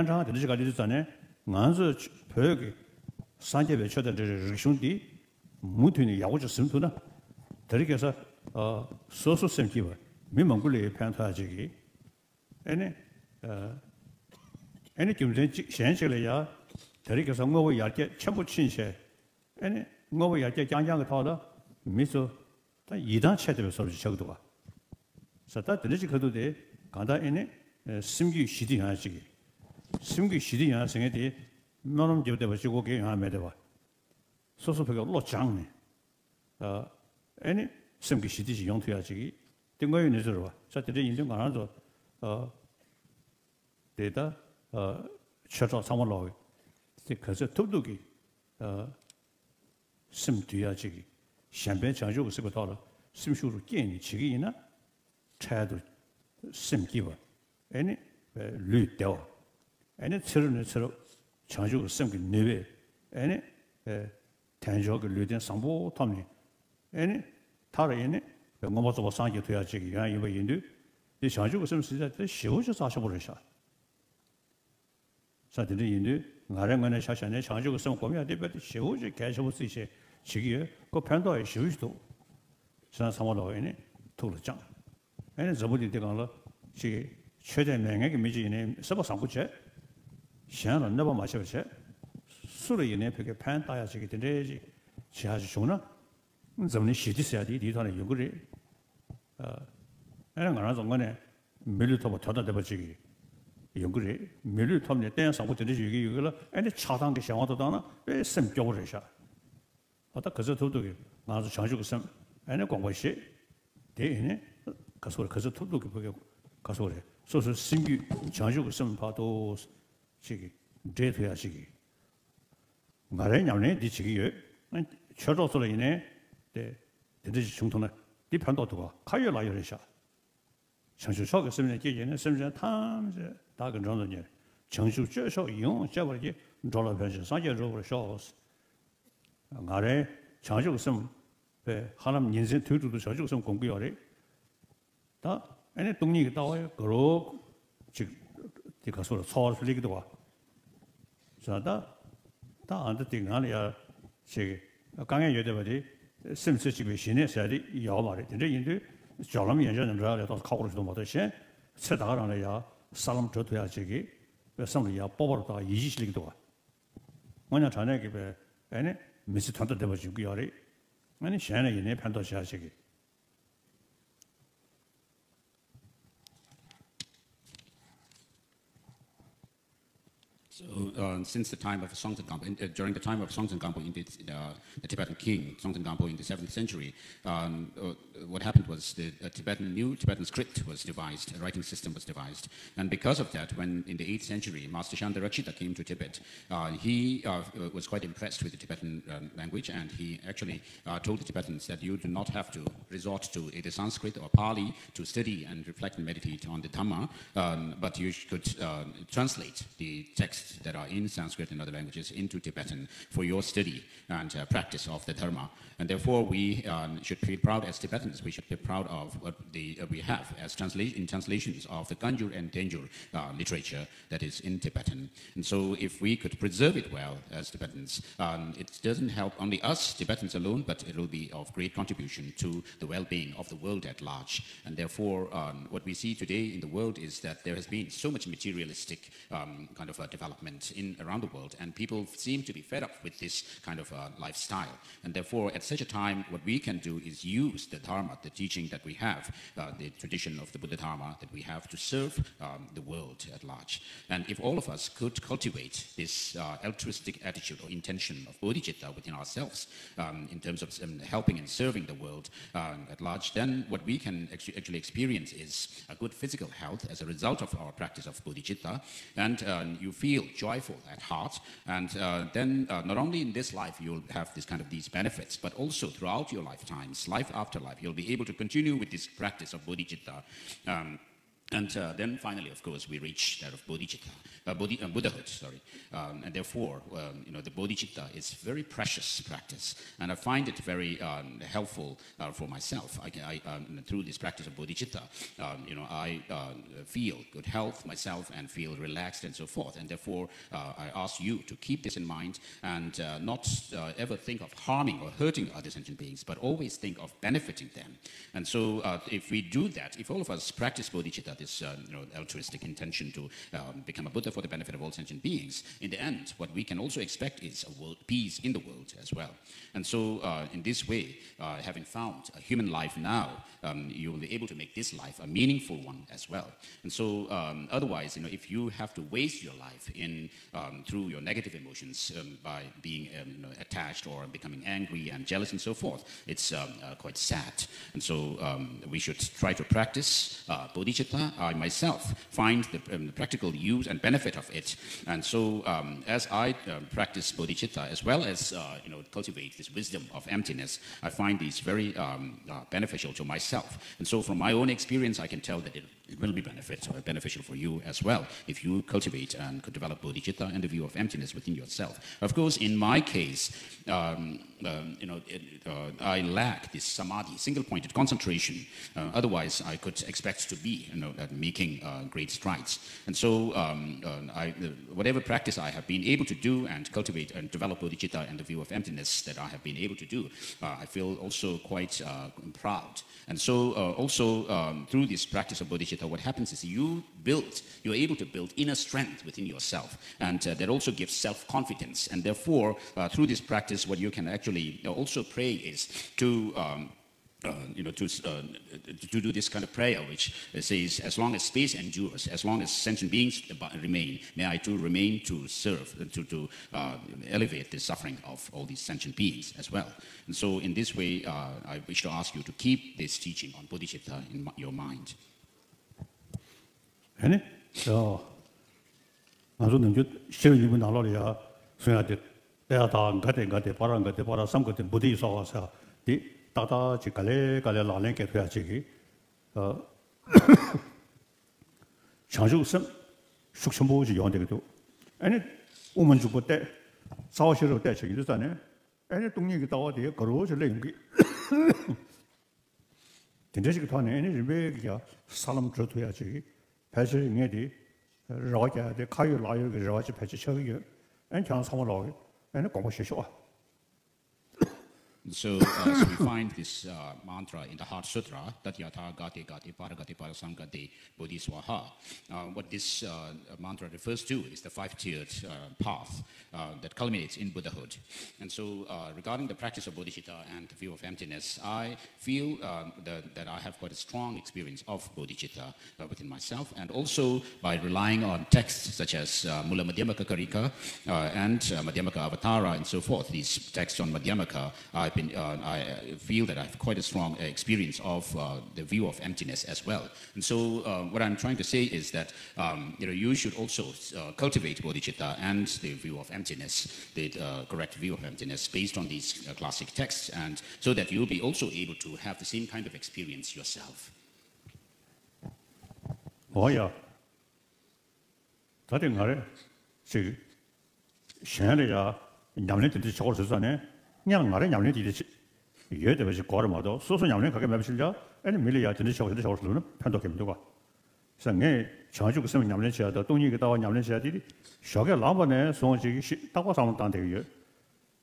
장장 들으시 가지고 전에 먼저 벽에 산재 외쳐다 저兄弟 무튼이 야구적 심도나 더리께서 소소 심기와 민망굴의 편타지기 애네 애네 김전 현실이야 더리께서 뭐고 야게 전부 친세 애네 뭐고 야게 장장을 타다 미소 다 이단 체대로 서로 적도가 자다 들으시 그도데 간다 애네 심기 시디 하시기 심기 시디 하생에 대해 너는 저때 버시고 개하면 돼 봐. 소소표가 로장네. 아니 심기 시디지 용투야지. 등거에 내서 봐. 자들이 인정 안 하죠. 데이터 쳐서 상관로. 그래서 도둑이 심뒤야지. 현변 장주고 쓰고到了 심수로 깨니 지기이나 차도 심기와. 아니 류대오. 아니 처럼 장주고 심기 내외. 아니 단적을 류된 상보 탐니. 아니 다른 뭐서 상기 돼야지. 이거 인도 이 장주고 심 진짜 쉬워져 사셔버려서. 사들이 인도 나랑만의 샤샤네 장주고 심 보면 되게 쉬워져 개셔볼 수 있어. 지기에 그 편도에 쉬우지도. 저 상황으로 이네 토르장. 아니 저번에 되가라 지 최대 명예의 미지네 서버 상부체. 시안은 너무 마셔서 술을 이내 벽에 판 따야지게 되지. 지하지 좋나? 저번에 시디스야 디디도는 요구리 애는 가나 정간에 밀리터버 터다 되버지기 요구리 밀리터네 때 상부 되지 이거라 애네 차단게 상황도 다나 왜 심겨버려셔. 어다 그저 도둑이 나서 장주고 심 애네 공부시 대네 가서 그저 도둑이 보게 가서 그래. 소소 심기 장주고 심 봐도 지기 제도야지기 말에 냠네 디치기요 쳐줘서 이네 네 대대지 중통나 네 편도 두고 가열라열이셔 정수석에 쓰면 계기는 쓰면 탐제 다근 정도니 정수 최소 이용 잡을게 돌아 변신 상계적으로 쇼스 말에 장주고 심 하나님 인생 뒤로도 장주고 심 공부요래 다 아니 동리가 나와요 그러 즉 가서 서울 리기도 와. 자다 다 안도 띵하냐 제 강에 여대버지 심스지기 신의 사리 야말이 근데 인도 저람 연전을 하려 또 가고도 못하시 세다가라야 사람 저도야 지기 성리야 뽑아다 이지실기도 와. 뭐냐 전에 그 아니 미스 탄도 되버지고 요리 아니 샤네 이네 판도시 하시기 So, since the time of Songtsen Gampo, during the time of Songtsen Gampo, the Tibetan king, Songtsen Gampo in the 7th century, what happened was the new Tibetan script was devised, a writing system was devised. And because of that, when in the 8th century, Master Shandarakshita came to Tibet, he was quite impressed with the Tibetan language, and he actually told the Tibetans that you do not have to resort to either Sanskrit or Pali to study and reflect and meditate on the Dhamma, but you could translate the texts that are in Sanskrit and other languages into Tibetan for your study and practice of the Dharma. And therefore, we should feel proud as Tibetans. We should be proud of what we have as translations of the Ganjur and Denjur literature that is in Tibetan. And so if we could preserve it well as Tibetans, it doesn't help only us, Tibetans alone, but it will be of great contribution to the well-being of the world at large. And therefore, what we see today in the world is that there has been so much materialistic kind of development around the world, and people seem to be fed up with this kind of lifestyle. And therefore, at such a time, what we can do is use the Dharma, the teaching that we have, the tradition of the Buddha Dharma that we have to serve the world at large. And if all of us could cultivate this altruistic attitude or intention of bodhicitta within ourselves in terms of helping and serving the world at large, then what we can actually experience is a good physical health as a result of our practice of bodhicitta, and you feel joyful at heart, and then not only in this life you'll have these benefits, but also throughout your lifetimes, life after life, you'll be able to continue with this practice of bodhicitta. And then finally, of course, we reach that of Buddhahood, sorry. And therefore, the bodhicitta is very precious practice. And I find it very helpful for myself. Through this practice of bodhicitta, I feel good health myself and feel relaxed and so forth. And therefore, I ask you to keep this in mind and not ever think of harming or hurting other sentient beings, but always think of benefiting them. And so if we do that, if all of us practice bodhicitta, this altruistic intention to become a Buddha for the benefit of all sentient beings, in the end, what we can also expect is a world peace in the world as well. And so in this way, having found a human life now, you will be able to make this life a meaningful one as well. And so otherwise, if you have to waste your life in through your negative emotions by being attached or becoming angry and jealous and so forth, it's quite sad. And so we should try to practice bodhicitta. I myself find the practical use and benefit of it. And so as I practice bodhicitta, as well as cultivate this wisdom of emptiness, I find these very beneficial to myself. And so from my own experience, I can tell that it will be beneficial for you as well if you cultivate and could develop bodhicitta and the view of emptiness within yourself. Of course, in my case, I lack this samadhi, single-pointed concentration. Otherwise, I could expect to be making great strides. And so whatever practice I have been able to do and cultivate and develop bodhicitta and the view of emptiness that I have been able to do, I feel also quite proud. And so also through this practice of bodhicitta, what happens is you're able to build inner strength within yourself, and that also gives self-confidence. And therefore, through this practice, what you can actually also pray is to do this kind of prayer, which says, as long as space endures, as long as sentient beings remain, may I too remain to serve, to elevate the suffering of all these sentient beings as well. And so in this way, I wish to ask you to keep this teaching on bodhicitta in your mind. 아니, 나도 능주 시험이 나로리야. 소야데 대하다 가대 바람 삼거든 무디 있어서 이 따다 지갈래 라랭게 돼야지. 장주선 숙성보지 연대도. 아니 오면 주고 때 사오시로 때 저기잖아요. 아니 동력이 따와대 거로지 랭기. 된대지가 타네. 아니 왜 사람 줘둬야지. 배실 ingedi raja de kayu layo ge raja pechi chagi and chang sama layo and gong shisho. So we find this mantra in the Heart Sutra, Tatyatha Gati Gati Paragati Parasangati Bodhiswaha. What this mantra refers to is the five-tiered path that culminates in Buddhahood. And so regarding the practice of bodhicitta and the view of emptiness, I feel that I have quite a strong experience of bodhicitta within myself, and also by relying on texts such as Mula Madhyamaka Karika and Madhyamaka Avatara and so forth. These texts on Madhyamaka, I feel that I have quite a strong experience of the view of emptiness as well. And so what I'm trying to say is that you should also cultivate bodhicitta and the view of emptiness, the correct view of emptiness based on these classic texts, and so that you'll be also able to have the same kind of experience yourself. Oh yeah. 다들 말해. 지 셴레야 냠네들이 저걸 쓰잖아요. 그냥 말에 냠네 디듯이 얘도 왜 거르마도 소소 냠네 가게 맵실자 아니 밀리야 진짜 저거들 저거는 판독됩니다. 그래서 자주 그 냠네 지야도 동이가 다와 냠네 지야들이 셔게 라바네 송지기 따고 상황 단대요.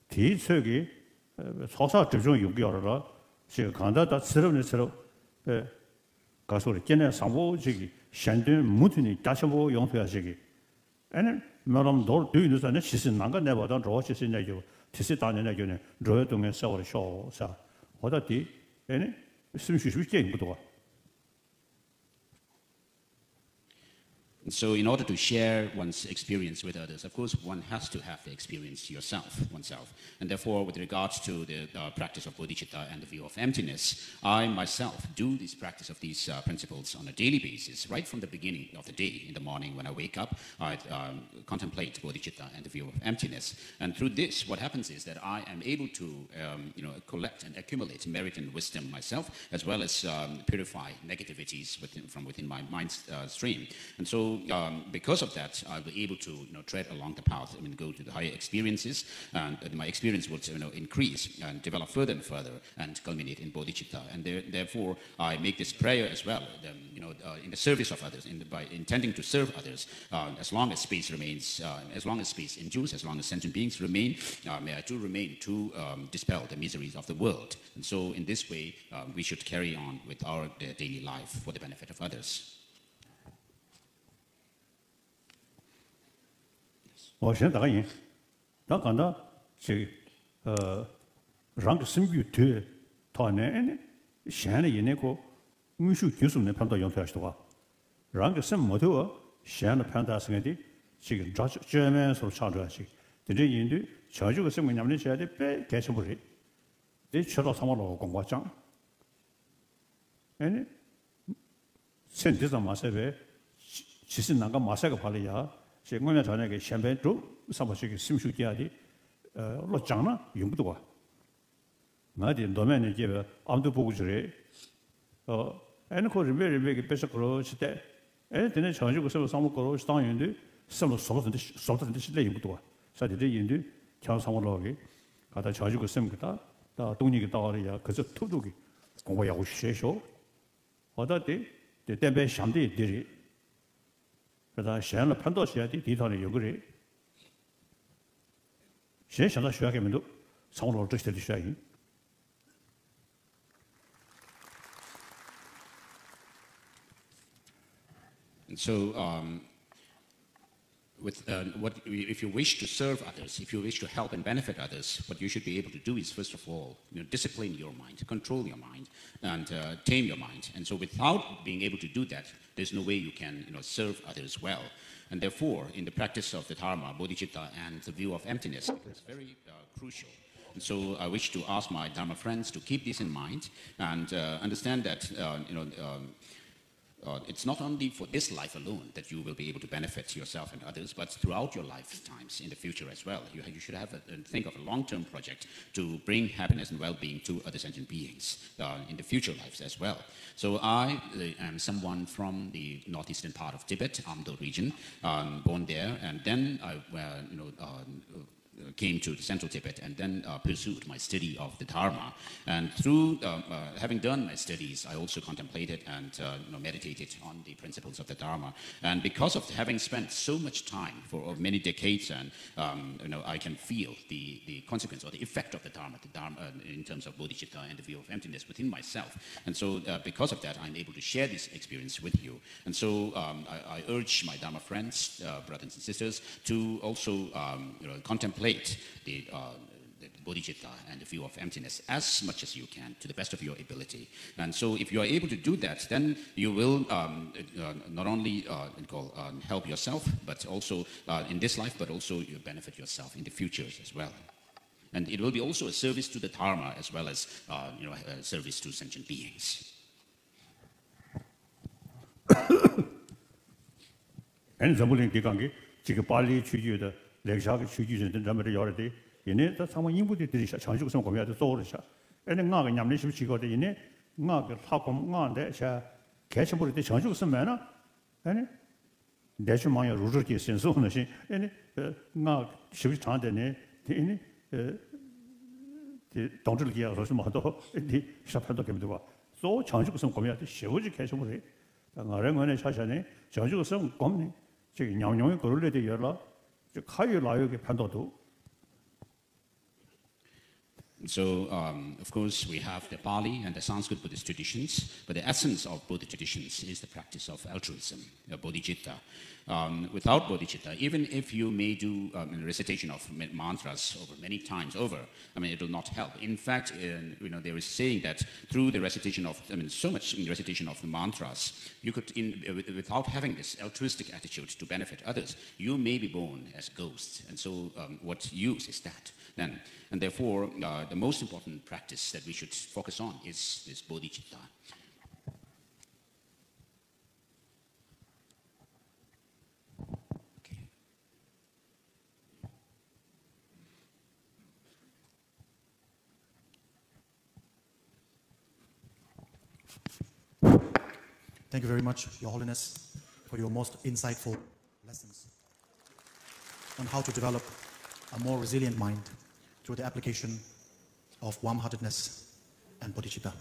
뒤석이 소사 집중 용기하라. 제가 간다다 스럽네스럽 가서를 전에 상보지기 현대 무튼이 다시 뭐 용서하시기. 아니 말하면 너 뒤에서는 시선 난가 내보다 저 시선 내죠. 티스단에 전에 로동에 서울 쇼사 어디 아니 숨쉬쉬게 인부도 So in order to share one's experience with others, of course, one has to have the experience oneself. And therefore, with regards to the practice of bodhicitta and the view of emptiness, I myself do this practice of these principles on a daily basis, right from the beginning of the day. In the morning when I wake up, I contemplate bodhicitta and the view of emptiness. And through this, what happens is that I am able to collect and accumulate merit and wisdom myself, as well as purify negativities from within my mind stream. And so because of that, I'll be able to tread along the path and go to the higher experiences, and my experience will increase and develop further and further and culminate in bodhicitta. And therefore, I make this prayer as well, in the service of others, by intending to serve others, as long as space remains, as long as space endures, as long as sentient beings remain, may I too remain to dispel the miseries of the world. And so in this way, we should carry on with our daily life for the benefit of others. 我现在大概人，当讲到这让个生育对他呢，现在人那个文书技术呢判断用出来的话，让个生木头啊，现在判断是个的，这个专门所查出来的，这些人的查这个生命上面现在别改成不是，这缺到什么老公话讲，哎，身体上马赛呗，其实那个马赛个怕了呀。 这我们在那个前边走，上面是个新书店的，落奖了用不多啊。那的多面的这个俺都不过去了，那可是人个别是个罗是的，等那长久个什么上面个罗是当然的，什么少的是来用不多啊，所以这人的像上面那个，啊，他长久个什么个到东尼个到了呀，可是偷偷个，跟我要学学，好的的代表相对的人。 그다 시간을 판도시야 돼 뒤터는 요거래. 시간을 쉬어가면도 상으로 어떻게 될 수야 이. And so if you wish to serve others, if you wish to help and benefit others, what you should be able to do is, first of all, discipline your mind, control your mind, and tame your mind. And so without being able to do that, there's no way you can serve others well. And therefore, in the practice of the Dharma, bodhicitta, and the view of emptiness, it's very crucial. And so I wish to ask my Dharma friends to keep this in mind and understand that it's not only for this life alone that you will be able to benefit yourself and others, but throughout your lifetimes in the future as well. You should have think of a long-term project to bring happiness and well-being to other sentient beings in the future lives as well. So I am someone from the northeastern part of Tibet, Amdo region, born there, and then I came to the central Tibet and then pursued my study of the Dharma. And through having done my studies, I also contemplated and meditated on the principles of the Dharma. And because of having spent so much time for many decades, and I can feel the consequence or the effect of the Dharma in terms of bodhicitta and the view of emptiness within myself. And so because of that, I'm able to share this experience with you. And so I urge my Dharma friends, brothers and sisters, to also contemplate the bodhicitta and the view of emptiness as much as you can, to the best of your ability. And so if you are able to do that, then you will not only help yourself, but also in this life, but also you benefit yourself in the futures as well. And it will be also a service to the Dharma as well as a service to sentient beings. And the Bali the 렉샤가 취지는 점을 열어대 얘네 다 상황 인부들이 들이셔 전주고 선 고민하다 떠오르셔 얘네 나가 냠내 심치거든 얘네 나가 하고 나한테 자 개체버릴 때 전주고 선면은 얘네 대주망이 루르기 senso는 신 얘네 나 십이 장대네 얘네 동들기 하고 좀 하도 이 샤판도 개미도 또 전주고 선 고민하다 쉬우지 개체버릴 나랑 원에 차샤네 전주고 선 고민 저기 냠냠이 걸을 때 열라 So, of course, we have the Pali and the Sanskrit Buddhist traditions, but the essence of both the traditions is the practice of altruism, bodhicitta. Without bodhicitta, even if you may do recitation of mantras over many times over, it will not help. In fact, there is saying that through the recitation of, so much in the recitation of the mantras, you could, without having this altruistic attitude to benefit others, you may be born as ghosts. And so, what use is that then? And therefore, the most important practice that we should focus on is this bodhicitta. Thank you very much, Your Holiness, for your most insightful lessons on how to develop a more resilient mind through the application of warm-heartedness and bodhicitta.